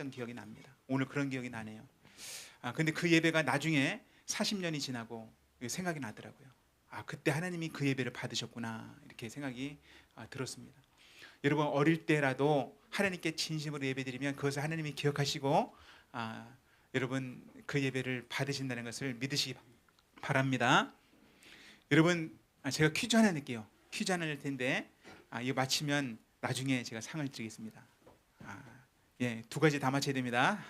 찬양했던 기억이 납니다. 오늘 그런 기억이 나네요. 근데 그 예배가 나중에 40년이 지나고 생각이 나더라고요. 그때 하나님이 그 예배를 받으셨구나, 이렇게 생각이 들었습니다. 여러분, 어릴 때라도 하나님께 진심으로 예배드리면 그것을 하나님이 기억하시고 여러분 그 예배를 받으신다는 것을 믿으시기 바랍니다. 여러분, 제가 퀴즈 하나 낼게요. 퀴즈 하나 낼 텐데 이거 맞히면 나중에 제가 상을 드리겠습니다. 예, 두 가지 다 맞춰야 됩니다.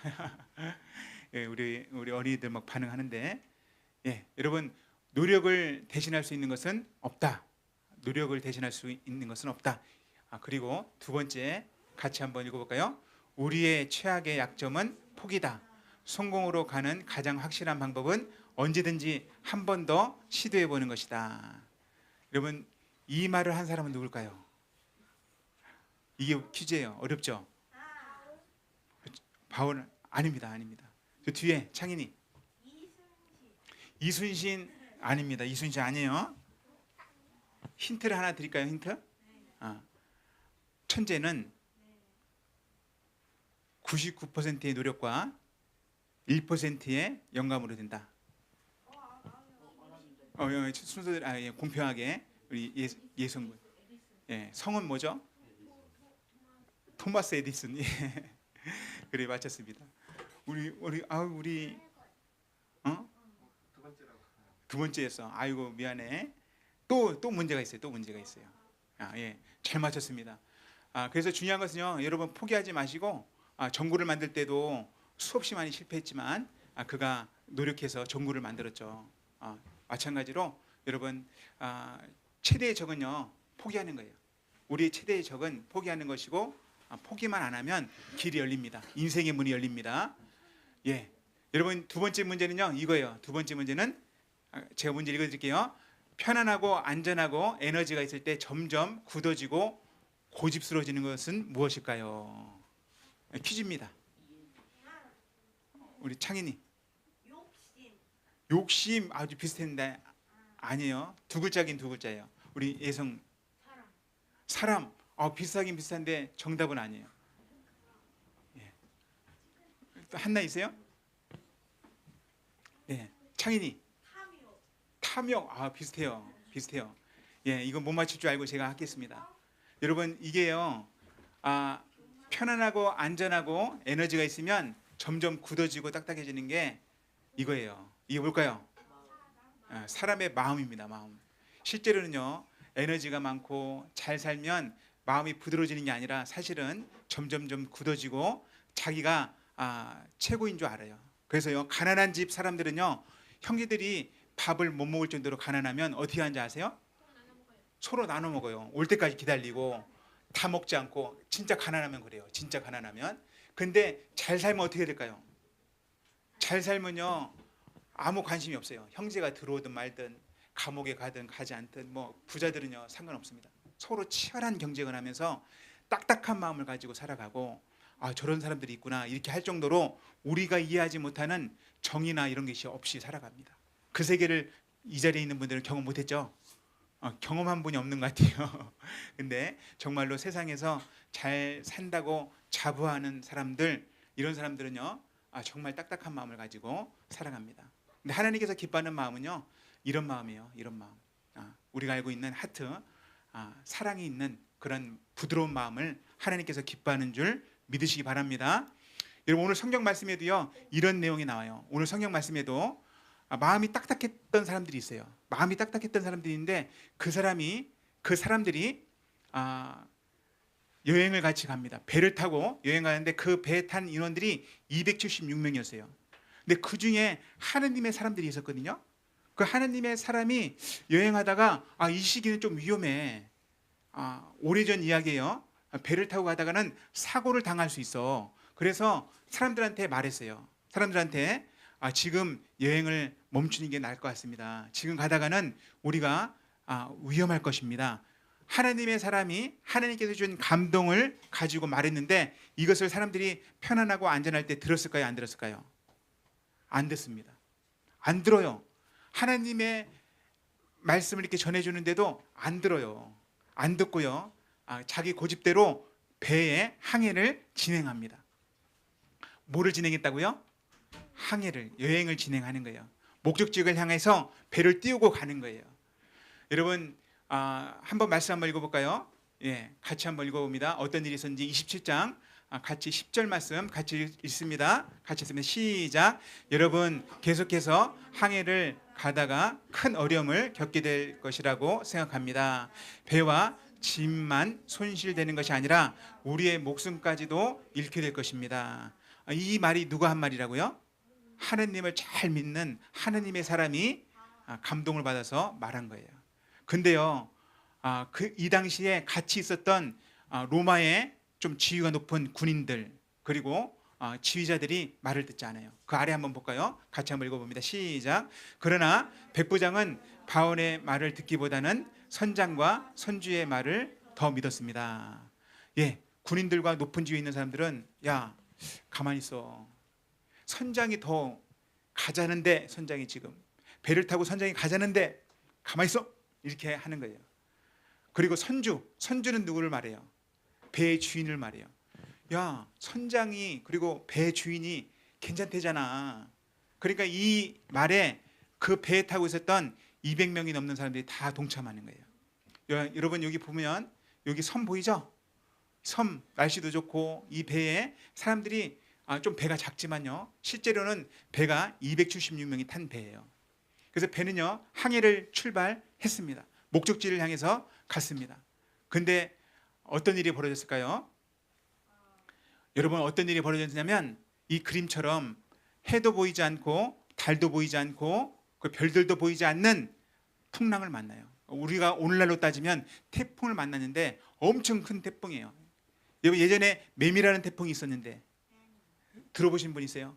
예, 우리 어린이들 막 반응하는데, 예, 여러분, 노력을 대신할 수 있는 것은 없다. 노력을 대신할 수 있는 것은 없다. 그리고 두 번째, 같이 한번 읽어볼까요? 우리의 최악의 약점은 포기다. 성공으로 가는 가장 확실한 방법은 언제든지 한 번 더 시도해 보는 것이다. 여러분, 이 말을 한 사람은 누굴까요? 이게 퀴즈예요. 어렵죠? 바울 아닙니다. 저 뒤에 창인이. 이순신 아닙니다. 이순신 아니에요. 힌트를 하나 드릴까요? 힌트? 천재는 99%의 노력과 1%의 영감으로 된다. 순서대로 공평하게 우리 예성군. 예, 성은 뭐죠? 토마스 에디슨. 예. 그래, 맞췄습니다. 우리 두 번째였어. 아이고, 미안해. 또 문제가 있어요. 예, 잘 맞췄습니다. 그래서 중요한 것은요, 여러분 포기하지 마시고, 전구를 만들 때도 수없이 많이 실패했지만 그가 노력해서 전구를 만들었죠. 마찬가지로 여러분, 최대의 적은요, 포기하는 거예요. 우리의 최대의 적은 포기하는 것이고, 포기만 안 하면 길이 열립니다. 인생의 문이 열립니다. 예, 여러분, 두 번째 문제는요, 이거예요. 두 번째 문제는 제가 문제 읽어드릴게요. 편안하고 안전하고 에너지가 있을 때 점점 굳어지고 고집스러워지는 것은 무엇일까요? 퀴즈입니다. 우리 창인이. 욕심 아주 비슷했는데 아니에요. 두 글자긴 두 글자예요. 우리 예성. 사람. 비슷하긴 비슷한데 정답은 아니에요. 예. 한나 있어요? 네, 창인이. 탐욕. 비슷해요. 예, 이건 못 맞출 줄 알고 제가 하겠습니다. 여러분, 이게요, 편안하고 안전하고 에너지가 있으면 점점 굳어지고 딱딱해지는 게 이거예요. 이게 뭘까요? 사람의 마음입니다. 마음. 실제로는요, 에너지가 많고 잘 살면 마음이 부드러워지는 게 아니라 사실은 점점점 굳어지고 자기가 최고인 줄 알아요. 그래서요, 가난한 집 사람들은요, 형제들이 밥을 못 먹을 정도로 가난하면 어떻게 하는지 아세요? 서로 나눠 먹어요. 올 때까지 기다리고 다 먹지 않고. 진짜 가난하면 그래요. 진짜 가난하면. 근데 잘 살면 어떻게 될까요? 잘 살면요, 아무 관심이 없어요. 형제가 들어오든 말든 감옥에 가든 가지 않든 부자들은요, 상관없습니다. 서로 치열한 경쟁을 하면서 딱딱한 마음을 가지고 살아가고, 저런 사람들이 있구나, 이렇게 할 정도로 우리가 이해하지 못하는 정의나 이런 것이 없이 살아갑니다. 그 세계를 이 자리에 있는 분들은 경험 못했죠? 경험한 분이 없는 것 같아요. 근데 정말로 세상에서 잘 산다고 자부하는 사람들, 이런 사람들은요, 정말 딱딱한 마음을 가지고 살아갑니다. 근데 하나님께서 기뻐하는 마음은요, 이런 마음이에요. 이런 마음. 우리가 알고 있는 하트, 사랑이 있는 그런 부드러운 마음을 하나님께서 기뻐하는 줄 믿으시기 바랍니다. 여러분, 오늘 성경 말씀에도요, 이런 내용이 나와요. 오늘 성경 말씀에도 마음이 딱딱했던 사람들이 있어요. 마음이 딱딱했던 사람들이 있는데 그 사람들이 여행을 같이 갑니다. 배를 타고 여행 가는데 그 배에 탄 인원들이 276명이었어요. 근데 그 중에 하느님의 사람들이 있었거든요. 그 하느님의 사람이 여행하다가 이 시기는 좀 위험해. 오래전 이야기예요. 배를 타고 가다가는 사고를 당할 수 있어. 그래서 사람들한테 말했어요. 사람들한테 지금 여행을 멈추는 게 나을 것 같습니다. 지금 가다가는 우리가 위험할 것입니다. 하나님의 사람이 하나님께서 준 감동을 가지고 말했는데 이것을 사람들이 편안하고 안전할 때 들었을까요? 안 들었을까요? 안 듣습니다. 안 들어요. 하나님의 말씀을 이렇게 전해주는데도 안 들어요. 안 듣고요, 자기 고집대로 배의 항해를 진행합니다. 뭐를 진행했다고요? 항해를, 여행을 진행하는 거예요. 목적지를 향해서 배를 띄우고 가는 거예요. 여러분 한번 말씀 한번 읽어볼까요? 예, 같이 한번 읽어봅니다. 어떤 일이 있었는지 27장 같이 10절 말씀 같이 읽습니다. 같이 읽습니다. 시작. 여러분 계속해서 항해를 가다가 큰 어려움을 겪게 될 것이라고 생각합니다. 배와 짐만 손실되는 것이 아니라 우리의 목숨까지도 잃게 될 것입니다. 이 말이 누가 한 말이라고요? 하느님을 잘 믿는 하느님의 사람이 감동을 받아서 말한 거예요. 근데요, 이 당시에 같이 있었던 로마의 좀 지위가 높은 군인들 그리고 지휘자들이 말을 듣지 않아요. 그 아래 한번 볼까요? 같이 한번 읽어봅니다. 시작. 그러나 백부장은 바울의 말을 듣기보다는 선장과 선주의 말을 더 믿었습니다. 예, 군인들과 높은 지위에 있는 사람들은 야, 가만히 있어. 선장이 더 가자는데, 선장이 지금 배를 타고 선장이 가자는데 가만히 있어. 이렇게 하는 거예요. 그리고 선주는 누구를 말해요? 배의 주인을 말해요. 야, 선장이 그리고 배 주인이 괜찮대잖아. 그러니까 이 말에 그 배에 타고 있었던 200명이 넘는 사람들이 다 동참하는 거예요. 여러분 여기 보면 여기 섬 보이죠? 섬 날씨도 좋고 이 배에 사람들이 좀 배가 작지만요. 실제로는 배가 276명이 탄 배예요. 그래서 배는요 항해를 출발했습니다. 목적지를 향해서 갔습니다. 근데 어떤 일이 벌어졌을까요? 여러분 어떤 일이 벌어졌냐면 이 그림처럼 해도 보이지 않고 달도 보이지 않고 그 별들도 보이지 않는 풍랑을 만나요. 우리가 오늘날로 따지면 태풍을 만났는데 엄청 큰 태풍이에요. 여러분 예전에 매미라는 태풍이 있었는데 들어보신 분 있어요?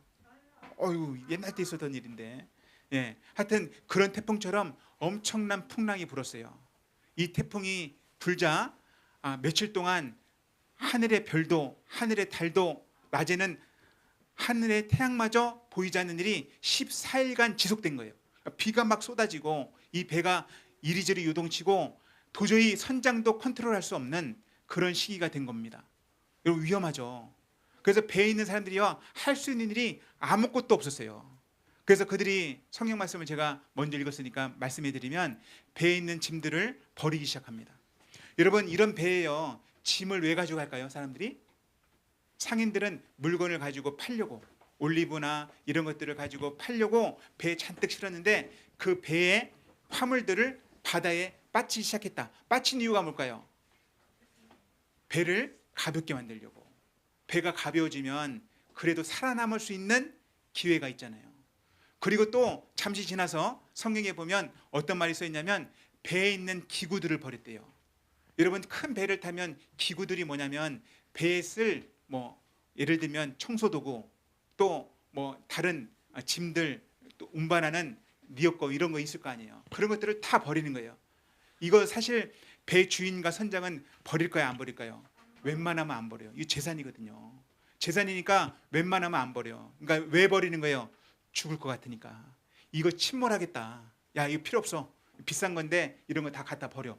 어유 옛날 때 있었던 일인데 예, 하여튼 그런 태풍처럼 엄청난 풍랑이 불었어요. 이 태풍이 불자 며칠 동안 하늘의 별도 하늘의 달도 낮에는 하늘의 태양마저 보이지 않는 일이 14일간 지속된 거예요. 비가 막 쏟아지고 이 배가 이리저리 요동치고 도저히 선장도 컨트롤할 수 없는 그런 시기가 된 겁니다. 여러분 위험하죠. 그래서 배에 있는 사람들이요 할 수 있는 일이 아무것도 없었어요. 그래서 그들이 성경 말씀을 제가 먼저 읽었으니까 말씀해 드리면 배에 있는 짐들을 버리기 시작합니다. 여러분 이런 배에요 짐을 왜 가지고 갈까요? 사람들이 상인들은 물건을 가지고 팔려고 올리브나 이런 것들을 가지고 팔려고 배에 잔뜩 실었는데 그 배의 화물들을 바다에 빠치기 시작했다. 빠친 이유가 뭘까요? 배를 가볍게 만들려고. 배가 가벼워지면 그래도 살아남을 수 있는 기회가 있잖아요. 그리고 또 잠시 지나서 성경에 보면 어떤 말이 써 있냐면 배에 있는 기구들을 버렸대요. 여러분 큰 배를 타면 기구들이 뭐냐면 배에 쓸 예를 들면 청소도구 또 다른 짐들 또 운반하는 미역거 이런 거 있을 거 아니에요. 그런 것들을 다 버리는 거예요. 이거 사실 배 주인과 선장은 버릴까요 안 버릴까요? 웬만하면 안 버려요. 이거 재산이거든요. 재산이니까 웬만하면 안 버려요. 그러니까 왜 버리는 거예요? 죽을 것 같으니까. 이거 침몰하겠다. 야 이거 필요 없어. 비싼 건데 이런 거 다 갖다 버려.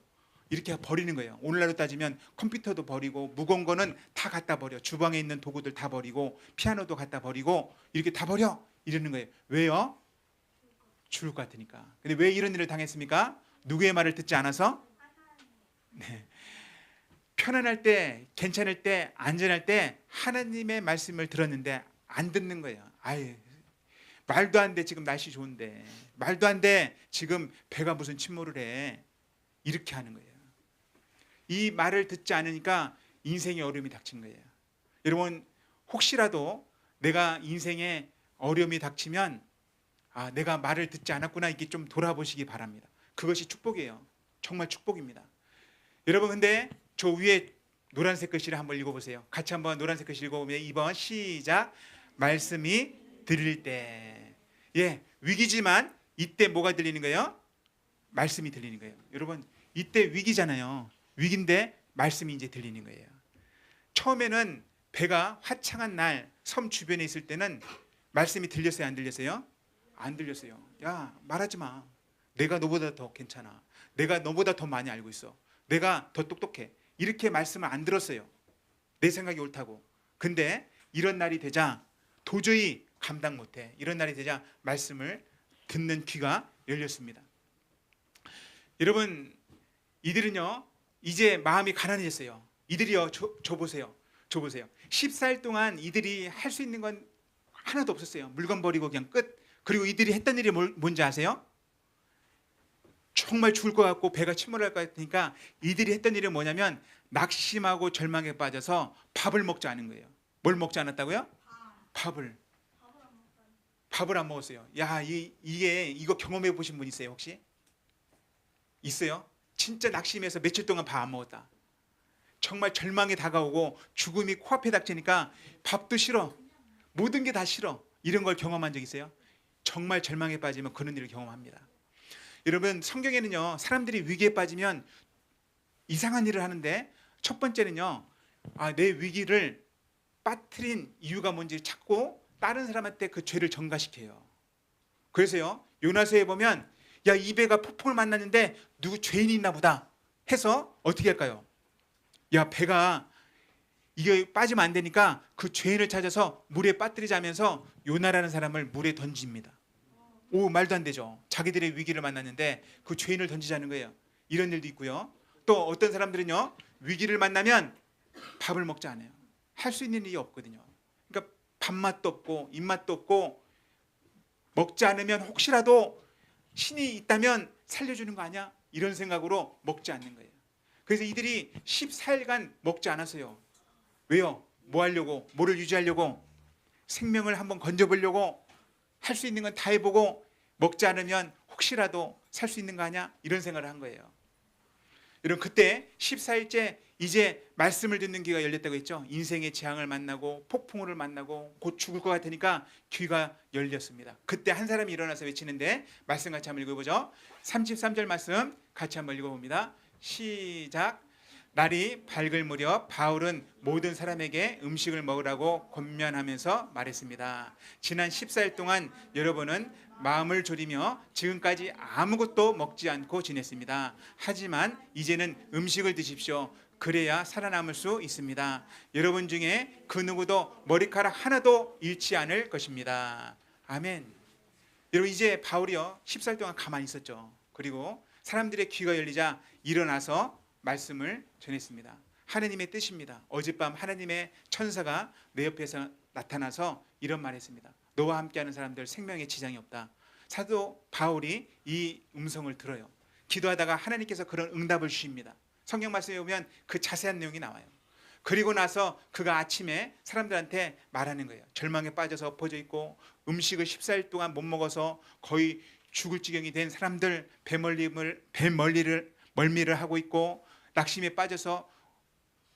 이렇게 버리는 거예요. 오늘날로 따지면 컴퓨터도 버리고 무거운 거는 다 갖다 버려. 주방에 있는 도구들 다 버리고 피아노도 갖다 버리고 이렇게 다 버려. 이러는 거예요. 왜요? 죽을 것 같으니까. 근데 왜 이런 일을 당했습니까? 누구의 말을 듣지 않아서? 네. 편안할 때, 괜찮을 때, 안전할 때 하나님의 말씀을 들었는데 안 듣는 거예요. 아유, 말도 안 돼. 지금 날씨 좋은데. 말도 안 돼. 지금 배가 무슨 침몰을 해. 이렇게 하는 거예요. 이 말을 듣지 않으니까 인생의 어려움이 닥친 거예요. 여러분 혹시라도 내가 인생에 어려움이 닥치면 내가 말을 듣지 않았구나 이렇게 좀 돌아보시기 바랍니다. 그것이 축복이에요. 정말 축복입니다. 여러분 근데 저 위에 노란색 글씨를 한번 읽어보세요. 같이 한번 노란색 글씨 읽어보면 2번 시작. 말씀이 들릴 때. 예, 위기지만 이때 뭐가 들리는 거예요? 말씀이 들리는 거예요. 여러분 이때 위기잖아요. 위기인데 말씀이 이제 들리는 거예요. 처음에는 배가 화창한 날 섬 주변에 있을 때는 말씀이 들렸어요 안 들렸어요? 안 들렸어요. 야 말하지 마. 내가 너보다 더 괜찮아. 내가 너보다 더 많이 알고 있어. 내가 더 똑똑해. 이렇게 말씀을 안 들었어요. 내 생각이 옳다고. 근데 이런 날이 되자 도저히 감당 못해. 이런 날이 되자 말씀을 듣는 귀가 열렸습니다. 여러분, 이들은요 이제 마음이 가난해졌어요. 이들이요 저 보세요. 14일 동안 이들이 할 수 있는 건 하나도 없었어요. 물건 버리고 그냥 끝. 그리고 이들이 했던 일이 뭔지 아세요? 정말 죽을 것 같고 배가 침몰할 것 같으니까 이들이 했던 일은 뭐냐면 낙심하고 절망에 빠져서 밥을 먹지 않은 거예요. 뭘 먹지 않았다고요? 밥을 안 먹었어요. 야, 이거 경험해 보신 분 있어요 혹시? 있어요? 진짜 낙심해서 며칠 동안 밥 안 먹었다. 정말 절망이 다가오고 죽음이 코앞에 닥치니까 밥도 싫어. 모든 게 다 싫어. 이런 걸 경험한 적 있어요? 정말 절망에 빠지면 그런 일을 경험합니다. 여러분, 성경에는요 사람들이 위기에 빠지면 이상한 일을 하는데, 첫 번째는요 내 위기를 빠뜨린 이유가 뭔지 찾고 다른 사람한테 그 죄를 전가시켜요. 그래서요 요나서에 보면 야, 이 배가 폭풍을 만났는데 누구 죄인이 있나 보다 해서 어떻게 할까요? 야, 배가 이게 빠지면 안 되니까 그 죄인을 찾아서 물에 빠뜨리자면서 요나라는 사람을 물에 던집니다. 오, 말도 안 되죠. 자기들의 위기를 만났는데 그 죄인을 던지자는 거예요. 이런 일도 있고요. 또 어떤 사람들은요 위기를 만나면 밥을 먹지 않아요. 할 수 있는 일이 없거든요. 그러니까 밥맛도 없고 입맛도 없고, 먹지 않으면 혹시라도 신이 있다면 살려주는 거 아니야? 이런 생각으로 먹지 않는 거예요. 그래서 이들이 14일간 먹지 않았어요. 왜요? 뭐 하려고? 뭐를 유지하려고? 생명을 한번 건져보려고. 할 수 있는 건 다 해보고 먹지 않으면 혹시라도 살 수 있는 거 아니야? 이런 생각을 한 거예요. 여러분, 그때 14일째 이제 말씀을 듣는 귀가 열렸다고 했죠. 인생의 재앙을 만나고 폭풍우를 만나고 곧 죽을 것 같으니까 귀가 열렸습니다. 그때 한 사람이 일어나서 외치는데, 말씀 같이 한번 읽어보죠. 33절 말씀 같이 한번 읽어봅니다. 시작. 날이 밝을 무렵 바울은 모든 사람에게 음식을 먹으라고 권면하면서 말했습니다. 지난 14일 동안 여러분은 마음을 졸이며 지금까지 아무것도 먹지 않고 지냈습니다. 하지만 이제는 음식을 드십시오. 그래야 살아남을 수 있습니다. 여러분 중에 그 누구도 머리카락 하나도 잃지 않을 것입니다. 아멘. 여러분, 이제 바울이요 14일 동안 가만히 있었죠. 그리고 사람들의 귀가 열리자 일어나서 말씀을 전했습니다. 하나님의 뜻입니다. 어젯밤 하나님의 천사가 내 옆에서 나타나서 이런 말을 했습니다. 너와 함께하는 사람들 생명에 지장이 없다. 사도 바울이 이 음성을 들어요. 기도하다가 하나님께서 그런 응답을 주십니다. 성경 말씀에 보면 그 자세한 내용이 나와요. 그리고 나서 그가 아침에 사람들한테 말하는 거예요. 절망에 빠져서 엎어져 있고 음식을 14일 동안 못 먹어서 거의 죽을 지경이 된 사람들, 멀미를 하고 있고 낙심에 빠져서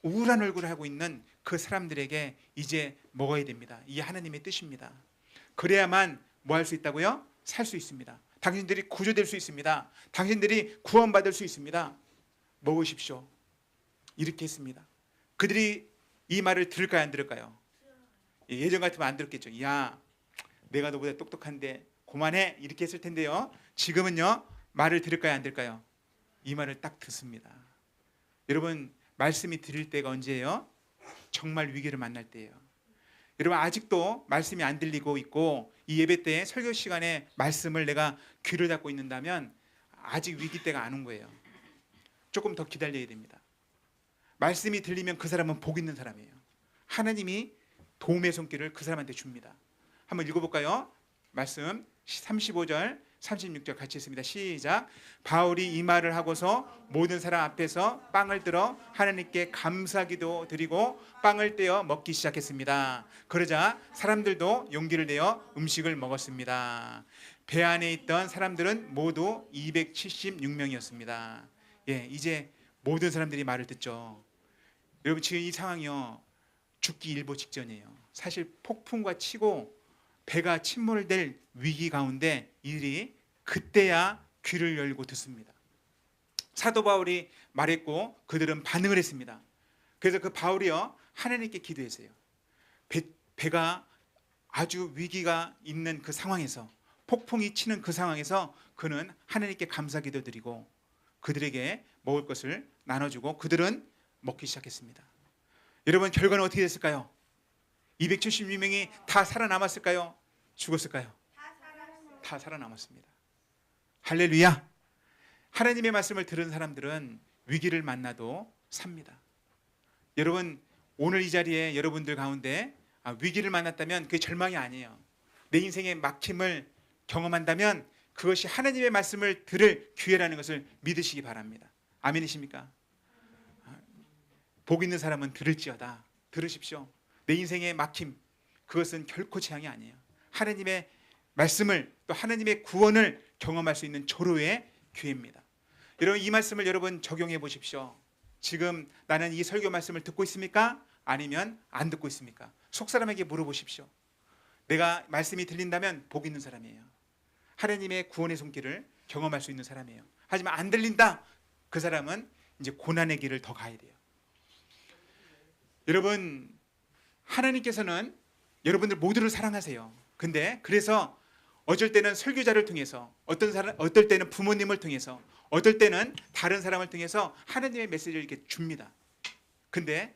우울한 얼굴을 하고 있는 그 사람들에게 이제 먹어야 됩니다. 이게 하나님의 뜻입니다. 그래야만 뭐 할 수 있다고요? 살 수 있습니다. 당신들이 구조될 수 있습니다. 당신들이 구원받을 수 있습니다. 먹으십시오. 이렇게 했습니다. 그들이 이 말을 들을까요, 안 들을까요? 예전 같으면 안 들었겠죠. 야, 내가 너보다 똑똑한데 그만해, 이렇게 했을 텐데요. 지금은요 말을 들을까요, 안 들을까요? 이 말을 딱 듣습니다. 여러분, 말씀이 들릴 때가 언제예요? 정말 위기를 만날 때예요. 여러분, 아직도 말씀이 안 들리고 있고 이 예배 때 설교 시간에 말씀을 내가 귀를 닫고 있는다면 아직 위기 때가 안 온 거예요. 조금 더 기다려야 됩니다. 말씀이 들리면 그 사람은 복 있는 사람이에요. 하나님이 도움의 손길을 그 사람한테 줍니다. 한번 읽어볼까요? 말씀 35절 36절 같이 했습니다. 시작. 바울이 이 말을 하고서 모든 사람 앞에서 빵을 들어 하나님께 감사기도 드리고 빵을 떼어 먹기 시작했습니다. 그러자 사람들도 용기를 내어 음식을 먹었습니다. 배 안에 있던 사람들은 모두 276명이었습니다. 예, 이제 모든 사람들이 말을 듣죠. 여러분, 지금 이 상황이요 죽기 일보 직전이에요. 사실 폭풍과 치고 배가 침몰될 위기 가운데 이들이 그때야 귀를 열고 듣습니다. 사도 바울이 말했고 그들은 반응을 했습니다. 그래서 그 바울이요 하나님께 기도했어요. 배가 아주 위기가 있는 그 상황에서, 폭풍이 치는 그 상황에서 그는 하나님께 감사 기도드리고 그들에게 먹을 것을 나눠주고 그들은 먹기 시작했습니다. 여러분, 결과는 어떻게 됐을까요? 276명이 다 살아남았을까요? 죽었을까요? 다 살아남았습니다. 할렐루야. 하나님의 말씀을 들은 사람들은 위기를 만나도 삽니다. 여러분, 오늘 이 자리에 여러분들 가운데 위기를 만났다면 그게 절망이 아니에요. 내 인생의 막힘을 경험한다면 그것이 하나님의 말씀을 들을 기회라는 것을 믿으시기 바랍니다. 아멘이십니까? 복 있는 사람은 들을지어다. 들으십시오. 내 인생의 막힘, 그것은 결코 재앙이 아니에요. 하나님의 말씀을, 또 하나님의 구원을 경험할 수 있는 절호의 기회입니다. 여러분, 이 말씀을 여러분 적용해 보십시오. 지금 나는 이 설교 말씀을 듣고 있습니까? 아니면 안 듣고 있습니까? 속사람에게 물어보십시오. 내가 말씀이 들린다면 복 있는 사람이에요. 하나님의 구원의 손길을 경험할 수 있는 사람이에요. 하지만 안 들린다, 그 사람은 이제 고난의 길을 더 가야 돼요. 여러분, 하나님께서는 여러분들 모두를 사랑하세요. 근데 그래서 어쩔 때는 설교자를 통해서, 어떨 때는 부모님을 통해서, 어떨 때는 다른 사람을 통해서 하나님의 메시지를 이렇게 줍니다. 근데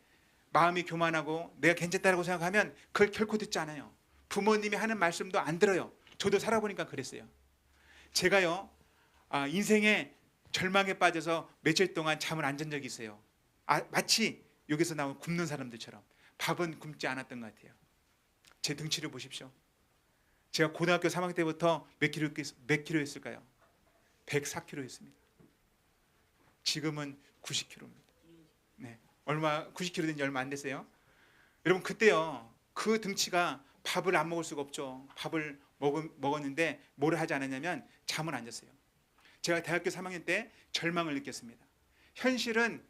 마음이 교만하고 내가 괜찮다고 생각하면 그걸 결코 듣지 않아요. 부모님이 하는 말씀도 안 들어요. 저도 살아보니까 그랬어요. 제가요, 인생의 절망에 빠져서 며칠 동안 잠을 안 잔 적이 있어요. 마치 여기서 나온 굶는 사람들처럼 밥은 굶지 않았던 것 같아요. 제 등치를 보십시오. 제가 고등학교 3학년 때부터 몇 킬로였을까요? 104킬로였습니다. 지금은 90킬로입니다. 네, 90킬로 된 지 얼마 안 됐어요. 여러분, 그때요, 그 등치가 밥을 안 먹을 수가 없죠. 밥을 먹었는데 뭘 하지 않았냐면 잠을 안 잤어요. 제가 대학교 3학년 때 절망을 느꼈습니다. 현실은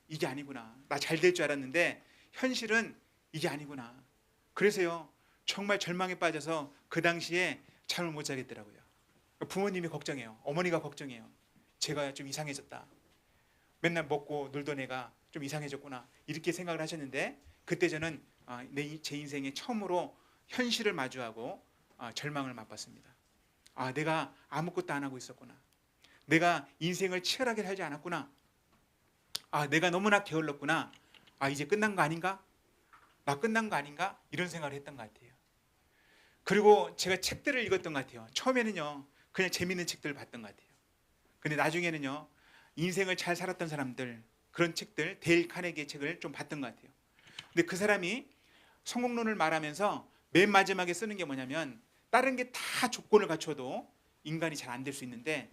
이게 아니구나. 나 잘 될 줄 알았는데 현실은 이게 아니구나. 그래서요, 정말 절망에 빠져서 그 당시에 잠을 못 자겠더라고요. 부모님이 걱정해요. 어머니가 걱정해요. 제가 좀 이상해졌다. 맨날 먹고 놀던 애가 좀 이상해졌구나. 이렇게 생각을 하셨는데, 그때 저는 제 인생에 처음으로 현실을 마주하고 절망을 맛봤습니다. 내가 아무것도 안 하고 있었구나. 내가 인생을 치열하게 살지 않았구나. 내가 너무나 게을렀구나. 이제 끝난 거 아닌가? 나 끝난 거 아닌가? 이런 생각을 했던 것 같아요. 그리고 제가 책들을 읽었던 것 같아요. 처음에는요, 그냥 재밌는 책들을 봤던 것 같아요. 근데 나중에는요, 인생을 잘 살았던 사람들, 그런 책들, 데일 카네기의 책을 좀 봤던 것 같아요. 근데 그 사람이 성공론을 말하면서 맨 마지막에 쓰는 게 뭐냐면, 다른 게 다 조건을 갖춰도 인간이 잘 안 될 수 있는데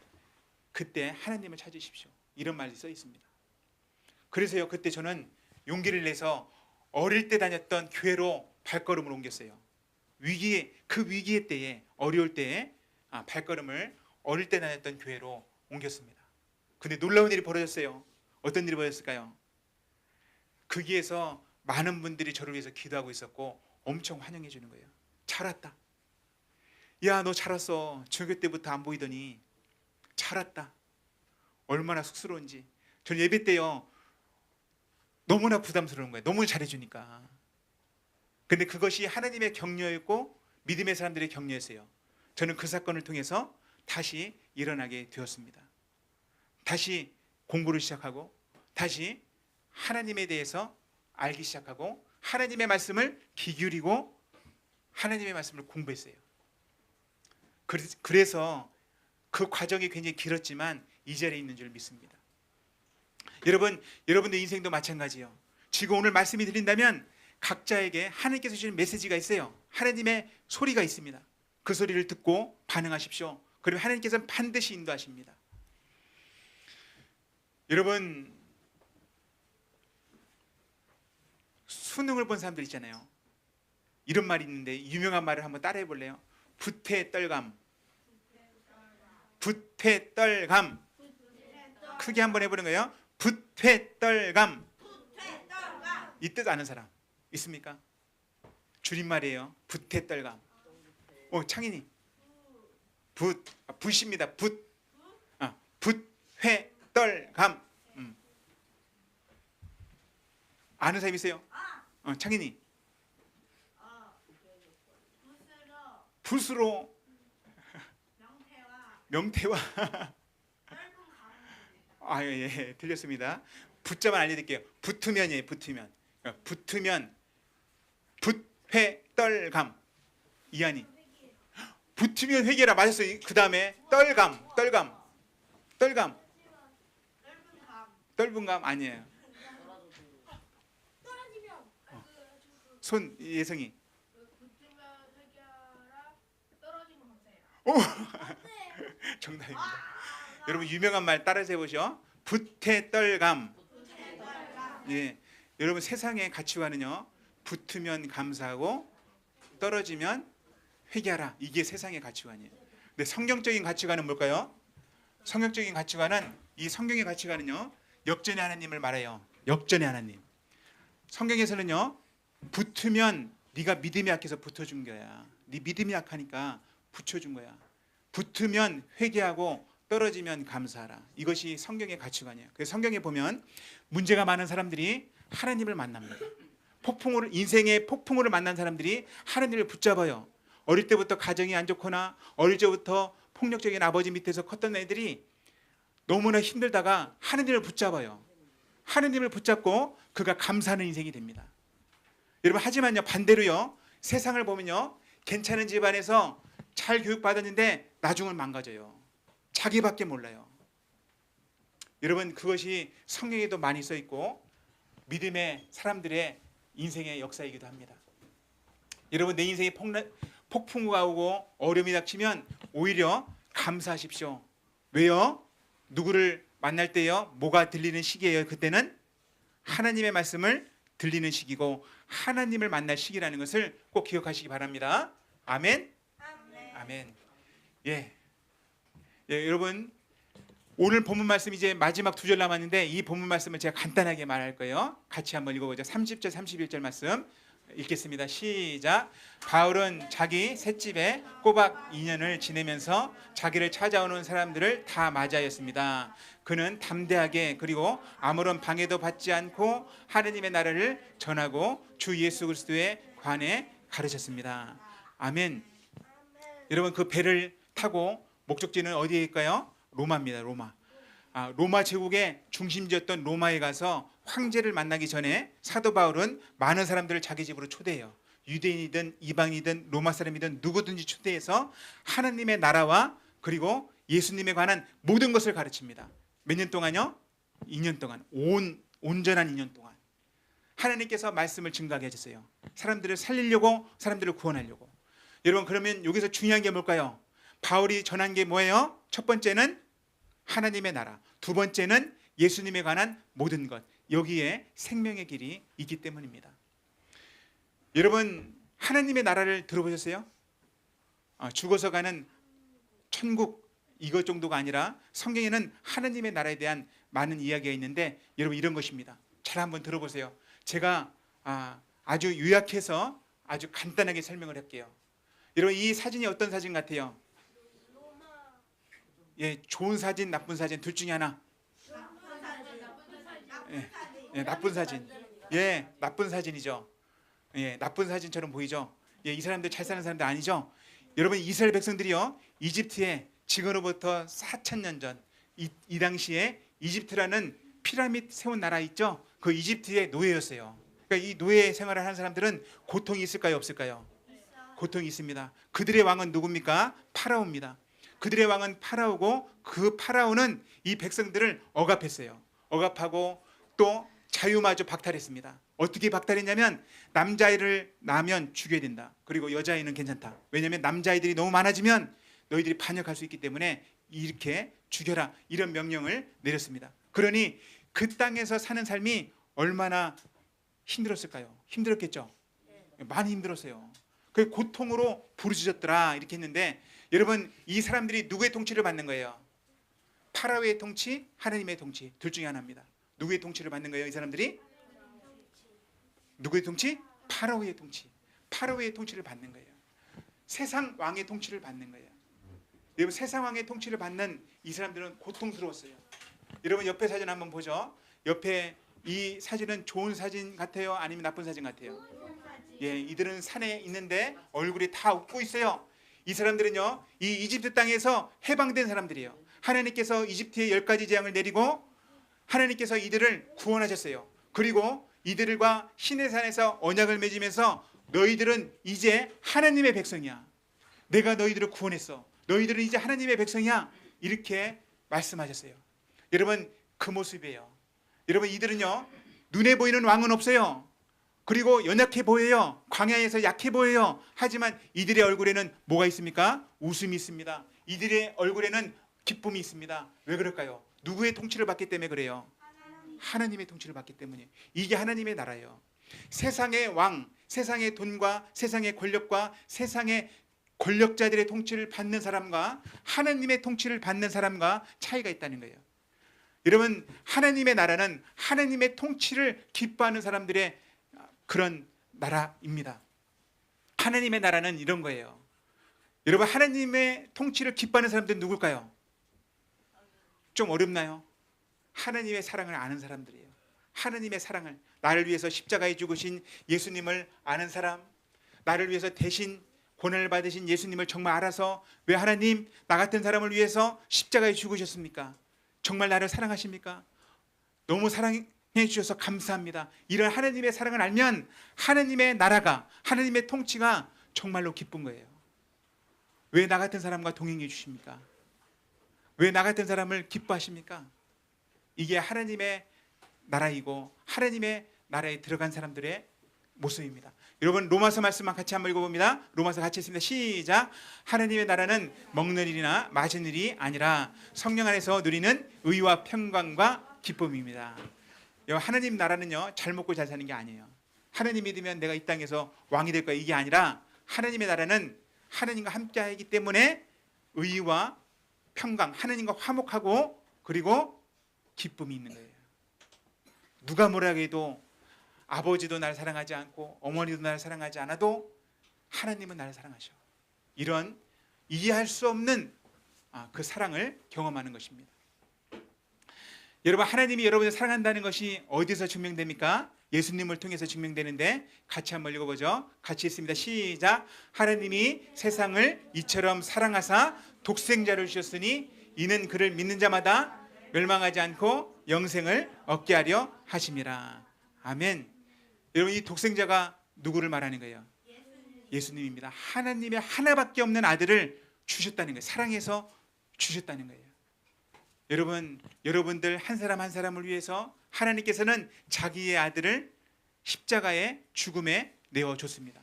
그때 하나님을 찾으십시오. 이런 말이 써 있습니다. 그래서요, 그때 저는 용기를 내서 어릴 때 다녔던 교회로 발걸음을 옮겼어요. 그 위기의 때에, 어려울 때에 발걸음을 어릴 때 다녔던 교회로 옮겼습니다. 근데 놀라운 일이 벌어졌어요. 어떤 일이 벌어졌을까요? 거기에서 많은 분들이 저를 위해서 기도하고 있었고 엄청 환영해 주는 거예요. 잘 왔다. 야, 너 잘 왔어. 중학교 때부터 안 보이더니 잘 왔다. 얼마나 쑥스러운지. 전 예배 때요, 너무나 부담스러운 거예요. 너무 잘해주니까. 근데 그것이 하나님의 격려였고 믿음의 사람들의 격려였어요. 저는 그 사건을 통해서 다시 일어나게 되었습니다. 다시 공부를 시작하고 다시 하나님에 대해서 알기 시작하고 하나님의 말씀을 귀 기울이고 하나님의 말씀을 공부했어요. 그래서 그 과정이 굉장히 길었지만 이 자리에 있는 줄 믿습니다. 여러분들 인생도 마찬가지예요. 지금 오늘 말씀이 들린다면 각자에게 하나님께서 주시는 메시지가 있어요. 하나님의 소리가 있습니다. 그 소리를 듣고 반응하십시오. 그러면 하나님께서는 반드시 인도하십니다. 여러분, 수능을 본 사람들 있잖아요. 이런 말이 있는데 유명한 말을 한번 따라해 볼래요? 부태떨감. 부태떨감. 크게 한번 해보는 거예요. 부태떨감. 이 뜻 아는 사람 있습니까? 줄임말이에요. 부태떨감. 창인이. 붓입니다. 붓회떨감. 아는 사람 있어요? 창인이. 붓으로 명태와 예, 틀렸습니다. 붙자만 알려드릴게요. 붙으면이에요. 붙으면. 붙으면 붙회떨감. 이한이 붙으면 회개라 맞았어요. 그 다음에 떨감. 떨분감 아니에요. 손 예성이. 오 정답입니다. 여러분 유명한 말 따라서 해보시오. 붙회떨감. 예, 여러분 세상의 가치관은요. 붙으면 감사하고 떨어지면 회개하라. 이게 세상의 가치관이에요. 근데 성경적인 가치관은 뭘까요? 성경적인 가치관은 이 성경의 가치관은요. 역전의 하나님을 말해요. 역전의 하나님. 성경에서는요. 붙으면 네가 믿음이 약해서 붙어준 거야. 네 믿음이 약하니까 붙여준 거야. 붙으면 회개하고 떨어지면 감사하라. 이것이 성경의 가치관이에요. 그래서 성경에 보면 문제가 많은 사람들이 하나님을 만납니다. 인생의 폭풍우를 만난 사람들이 하나님을 붙잡아요. 어릴 때부터 가정이 안 좋거나 어릴 때부터 폭력적인 아버지 밑에서 컸던 애들이 너무나 힘들다가 하나님을 붙잡아요. 하나님을 붙잡고 그가 감사하는 인생이 됩니다. 여러분 하지만요 반대로요 세상을 보면요 괜찮은 집안에서 잘 교육받았는데 나중은 망가져요. 자기밖에 몰라요. 여러분 그것이 성경에도 많이 써 있고 믿음의 사람들의 인생의 역사이기도 합니다. 여러분 내 인생에 폭풍우가 오고 어려움이 닥치면 오히려 감사하십시오. 왜요? 누구를 만날 때요 뭐가 들리는 시기예요? 그때는 하나님의 말씀을 들리는 시기고 하나님을 만날 시기라는 것을 꼭 기억하시기 바랍니다. 아멘. 아멘. 예, 여러분 오늘 본문 말씀 이제 마지막 2절 남았는데 이 본문 말씀을 제가 간단하게 말할 거예요. 같이 한번 읽어보죠. 30절 31절 말씀 읽겠습니다. 시작. 바울은 자기 셋집에 꼬박 2년을 지내면서 자기를 찾아오는 사람들을 다 맞이하였습니다. 그는 담대하게 그리고 아무런 방해도 받지 않고 하느님의 나라를 전하고 주 예수 그리스도에 관해 가르쳤습니다. 아멘. 여러분 그 배를 타고 목적지는 어디일까요? 로마입니다. 로마. 로마 제국의 중심지였던 로마에 가서 황제를 만나기 전에 사도 바울은 많은 사람들을 자기 집으로 초대해요. 유대인이든 이방이든 로마 사람이든 누구든지 초대해서 하나님의 나라와 그리고 예수님에 관한 모든 것을 가르칩니다. 몇 년 동안요? 2년 동안. 온전한 2년 동안. 하나님께서 말씀을 증가하게 해주세요. 사람들을 살리려고 사람들을 구원하려고. 여러분 그러면 여기서 중요한 게 뭘까요? 바울이 전한 게 뭐예요? 첫 번째는 하나님의 나라, 두 번째는 예수님에 관한 모든 것. 여기에 생명의 길이 있기 때문입니다. 여러분 하나님의 나라를 들어보셨어요? 죽어서 가는 천국 이것 정도가 아니라 성경에는 하나님의 나라에 대한 많은 이야기가 있는데 여러분 이런 것입니다. 잘 한번 들어보세요. 제가 아주 요약해서 아주 간단하게 설명을 할게요. 여러분 이 사진이 어떤 사진 같아요? 예, 좋은 사진, 나쁜 사진 둘 중에 하나. 나쁜 사진. 예, 나쁜 사진이죠. 예, 나쁜 사진처럼 보이죠. 예, 이 사람들 잘 사는 사람들 아니죠. 여러분 이스라엘 백성들이요, 이집트에 지금으로부터 4,000년 전 이 당시에 이집트라는 피라미드 세운 나라 있죠. 그 이집트의 노예였어요. 그러니까 이 노예 생활을 하는 사람들은 고통이 있을까요, 없을까요? 고통이 있습니다. 그들의 왕은 누굽니까? 파라오입니다. 그들의 왕은 파라오고 그 파라오는 이 백성들을 억압했어요. 억압하고 또 자유마저 박탈했습니다. 어떻게 박탈했냐면 남자아이를 낳으면 죽여야 된다. 그리고 여자아이는 괜찮다. 왜냐하면 남자아이들이 너무 많아지면 너희들이 반역할 수 있기 때문에 이렇게 죽여라. 이런 명령을 내렸습니다. 그러니 그 땅에서 사는 삶이 얼마나 힘들었을까요? 힘들었겠죠? 많이 힘들었어요. 그 고통으로 부르짖었더라 이렇게 했는데 여러분 이 사람들이 누구의 통치를 받는 거예요? 파라오의 통치, 하나님의 통치 둘 중에 하나입니다. 누구의 통치를 받는 거예요? 이 사람들이? 누구의 통치? 파라오의 통치. 파라오의 통치를 받는 거예요. 세상 왕의 통치를 받는 거예요. 여러분 세상 왕의 통치를 받는 이 사람들은 고통스러웠어요. 여러분 옆에 사진 한번 보죠. 옆에 이 사진은 좋은 사진 같아요? 아니면 나쁜 사진 같아요? 예, 이들은 산에 있는데 얼굴이 다 웃고 있어요. 이 사람들은요, 이 이집트 땅에서 해방된 사람들이에요. 하나님께서 이집트에 10가지 재앙을 내리고 하나님께서 이들을 구원하셨어요. 그리고 이들과 시내산에서 언약을 맺으면서 너희들은 이제 하나님의 백성이야. 내가 너희들을 구원했어. 너희들은 이제 하나님의 백성이야. 이렇게 말씀하셨어요. 여러분, 그 모습이에요. 여러분, 이들은요, 눈에 보이는 왕은 없어요. 그리고 연약해 보여요. 광야에서 약해 보여요. 하지만 이들의 얼굴에는 뭐가 있습니까? 웃음이 있습니다. 이들의 얼굴에는 기쁨이 있습니다. 왜 그럴까요? 누구의 통치를 받기 때문에 그래요? 하나님의 통치를 받기 때문에. 이게 하나님의 나라예요. 세상의 왕, 세상의 돈과 세상의 권력과 세상의 권력자들의 통치를 받는 사람과 하나님의 통치를 받는 사람과 차이가 있다는 거예요. 여러분, 하나님의 나라는 하나님의 통치를 기뻐하는 사람들의 그런 나라입니다. 하나님의 나라는 이런 거예요. 여러분, 하나님의 통치를 기뻐하는 사람들은 누굴까요? 좀 어렵나요? 하나님의 사랑을 아는 사람들이에요. 하나님의 사랑을, 나를 위해서 십자가에 죽으신 예수님을 아는 사람, 나를 위해서 대신 고난을 받으신 예수님을 정말 알아서, 왜 하나님 나 같은 사람을 위해서 십자가에 죽으셨습니까? 정말 나를 사랑하십니까? 너무 사랑해 주셔서 감사합니다. 이런 하나님의 사랑을 알면 하나님의 나라가, 하나님의 통치가 정말로 기쁜 거예요. 왜 나 같은 사람과 동행해 주십니까? 왜 나 같은 사람을 기뻐하십니까? 이게 하나님의 나라이고 하나님의 나라에 들어간 사람들의 모습입니다. 여러분, 로마서 말씀만 같이 한번 읽어봅니다. 로마서 같이 읽습니다. 시작. 하나님의 나라는 먹는 일이나 마시는 일이 아니라 성령 안에서 누리는 의와 평강과 기쁨입니다. 하나님 나라는요, 잘 먹고 잘 사는 게 아니에요. 하나님 믿으면 내가 이 땅에서 왕이 될 거야, 이게 아니라 하나님의 나라는 하나님과 함께 하기 때문에 의와 평강, 하나님과 화목하고 그리고 기쁨이 있는 거예요. 누가 뭐라고 해도 아버지도 나를 사랑하지 않고 어머니도 나를 사랑하지 않아도 하나님은 나를 사랑하셔. 이런 이해할 수 없는 그 사랑을 경험하는 것입니다. 여러분, 하나님이 여러분을 사랑한다는 것이 어디서 증명됩니까? 예수님을 통해서 증명되는데, 같이 한번 읽어보죠. 같이 읽습니다. 시작. 하나님이 세상을 이처럼 사랑하사 독생자를 주셨으니 이는 그를 믿는 자마다 멸망하지 않고 영생을 얻게 하려 하심이라. 아멘. 여러분, 이 독생자가 누구를 말하는 거예요? 예수님입니다. 하나님의 하나밖에 없는 아들을 주셨다는 거예요. 사랑해서 주셨다는 거예요. 여러분, 여러분들 한 사람 한 사람을 위해서 하나님께서는 자기의 아들을 십자가의 죽음에 내어줬습니다.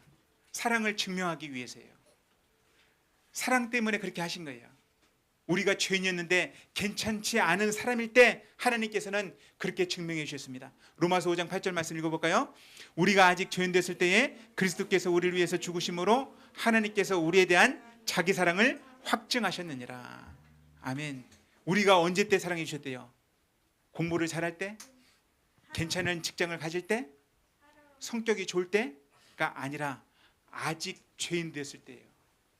사랑을 증명하기 위해서예요. 사랑 때문에 그렇게 하신 거예요. 우리가 죄인이었는데 괜찮지 않은 사람일 때 하나님께서는 그렇게 증명해 주셨습니다. 로마서 5장 8절 말씀 읽어볼까요? 우리가 아직 죄인 됐을 때에 그리스도께서 우리를 위해서 죽으심으로 하나님께서 우리에 대한 자기 사랑을 확증하셨느니라. 아멘. 우리가 언제 때 사랑해 주셨대요? 공부를 잘할 때? 괜찮은 직장을 가질 때? 성격이 좋을 때가 아니라 아직 죄인 됐을 때예요.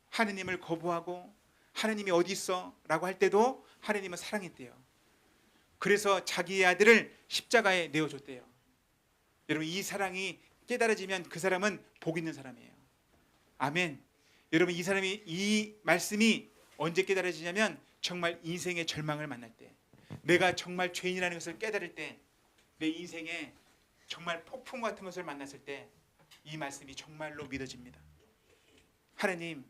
하느님을 거부하고 하나님이 어디 있어? 라고 할 때도 하나님은 사랑했대요. 그래서 자기의 아들을 십자가에 내어줬대요. 여러분, 이 사랑이 깨달아지면 그 사람은 복 있는 사람이에요. 아멘. 여러분, 이 말씀이 언제 깨달아지냐면 정말 인생의 절망을 만날 때, 내가 정말 죄인이라는 것을 깨달을 때, 내 인생에 정말 폭풍 같은 것을 만났을 때 이 말씀이 정말로 믿어집니다. 하나님,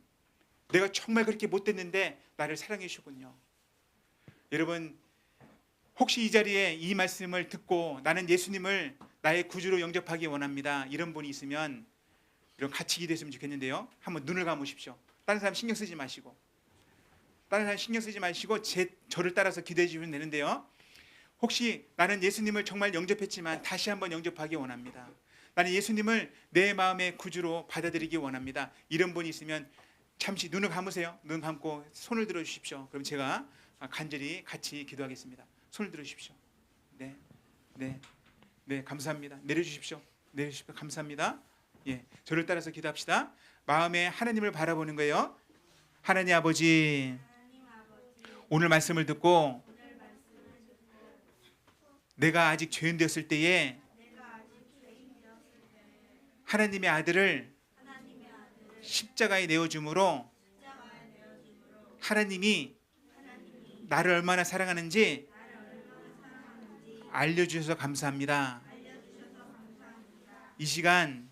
내가 정말 그렇게 못됐는데 나를 사랑해 주셨군요. 여러분, 혹시 이 자리에 이 말씀을 듣고 나는 예수님을 나의 구주로 영접하기 원합니다, 이런 분이 있으면 이런 같이 기도했으면 좋겠는데요. 한번 눈을 감으십시오. 다른 사람 신경 쓰지 마시고, 저를 따라서 기도해 주시면 되는데요. 혹시 나는 예수님을 정말 영접했지만 다시 한번 영접하기 원합니다. 나는 예수님을 내 마음의 구주로 받아들이기 원합니다, 이런 분이 있으면 잠시 눈을 감으세요. 눈 감고 손을 들어 주십시오. 그럼 제가 간절히 같이 기도하겠습니다. 손을 들어 주십시오. 네, 감사합니다. 내려주십시오. 감사합니다. 예, 저를 따라서 기도합시다. 마음에 하나님을 바라보는 거예요. 하나님 아버지, 오늘 말씀을 듣고 내가 아직 죄인 되었을 때에 하나님의 아들을 십자가에 내어줌으로 하나님이 나를 얼마나 사랑하는지 알려주셔서 감사합니다. 이 시간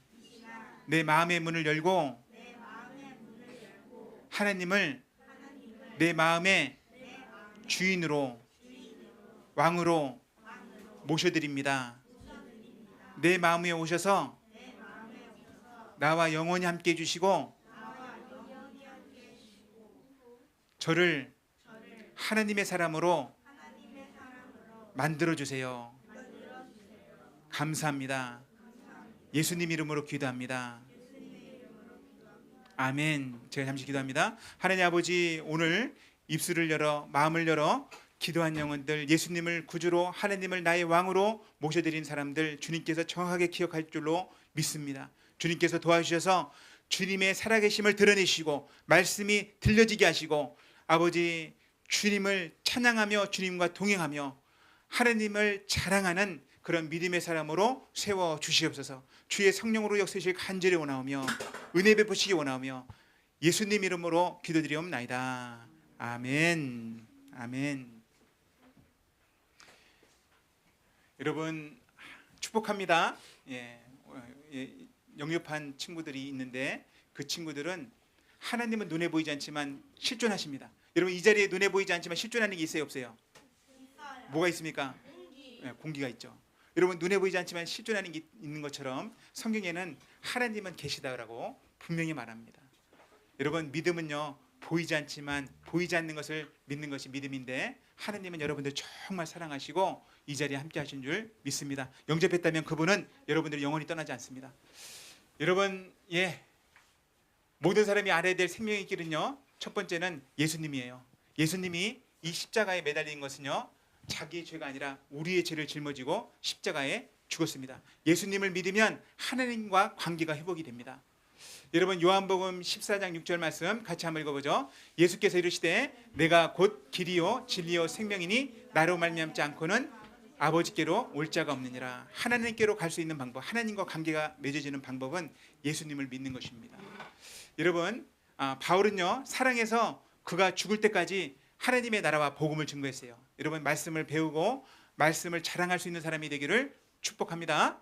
내 마음의 문을 열고 하나님을 내 마음의 주인으로 왕으로 모셔드립니다. 내 마음에 오셔서 나와 영원히 함께 해주시고 저를 하나님의 사람으로 만들어주세요. 감사합니다. 예수님 이름으로 기도합니다. 아멘. 제가 잠시 기도합니다. 하나님 아버지, 오늘 입술을 열어 마음을 열어 기도한 영혼들, 예수님을 구주로 하나님을 나의 왕으로 모셔드린 사람들 주님께서 정확하게 기억할 줄로 믿습니다. 주님께서 도와주셔서 주님의 살아계심을 드러내시고 말씀이 들려지게 하시고 아버지 주님을 찬양하며 주님과 동행하며 하나님을 자랑하는 그런 믿음의 사람으로 세워 주시옵소서. 주의 성령으로 역사실 간절히 원하오며 은혜 베푸시기 원하오며 예수님 이름으로 기도드리옵나이다. 아멘. 아멘. 여러분 축복합니다. 영접한 친구들이 있는데 그 친구들은 하나님은 눈에 보이지 않지만 실존하십니다. 여러분 이 자리에 눈에 보이지 않지만 실존하는 게 있어요, 없어요? 뭐가 있습니까? 공기가 있죠. 여러분 눈에 보이지 않지만 실존하는 게 있는 것처럼 성경에는 하나님은 계시다라고 분명히 말합니다. 여러분 믿음은요 보이지 않지만 보이지 않는 것을 믿는 것이 믿음인데 하나님은 여러분들 정말 사랑하시고 이 자리에 함께 하신 줄 믿습니다. 영접했다면 그분은 여러분들이 영원히 떠나지 않습니다. 여러분 모든 사람이 알아야 될 생명의 길은요 첫 번째는 예수님이에요. 예수님이 이 십자가에 매달린 것은요 자기의 죄가 아니라 우리의 죄를 짊어지고 십자가에 죽었습니다. 예수님을 믿으면 하나님과 관계가 회복이 됩니다. 여러분 요한복음 14장 6절 말씀 같이 한번 읽어보죠. 예수께서 이르시되 내가 곧 길이요 진리요 생명이니 나로 말미암지 않고는 아버지께로 올 자가 없느니라. 하나님께로 갈 수 있는 방법, 하나님과 관계가 맺어지는 방법은 예수님을 믿는 것입니다. 여러분 바울은요 사랑해서 그가 죽을 때까지 하나님의 나라와 복음을 증거했어요. 여러분 말씀을 배우고 말씀을 자랑할 수 있는 사람이 되기를 축복합니다.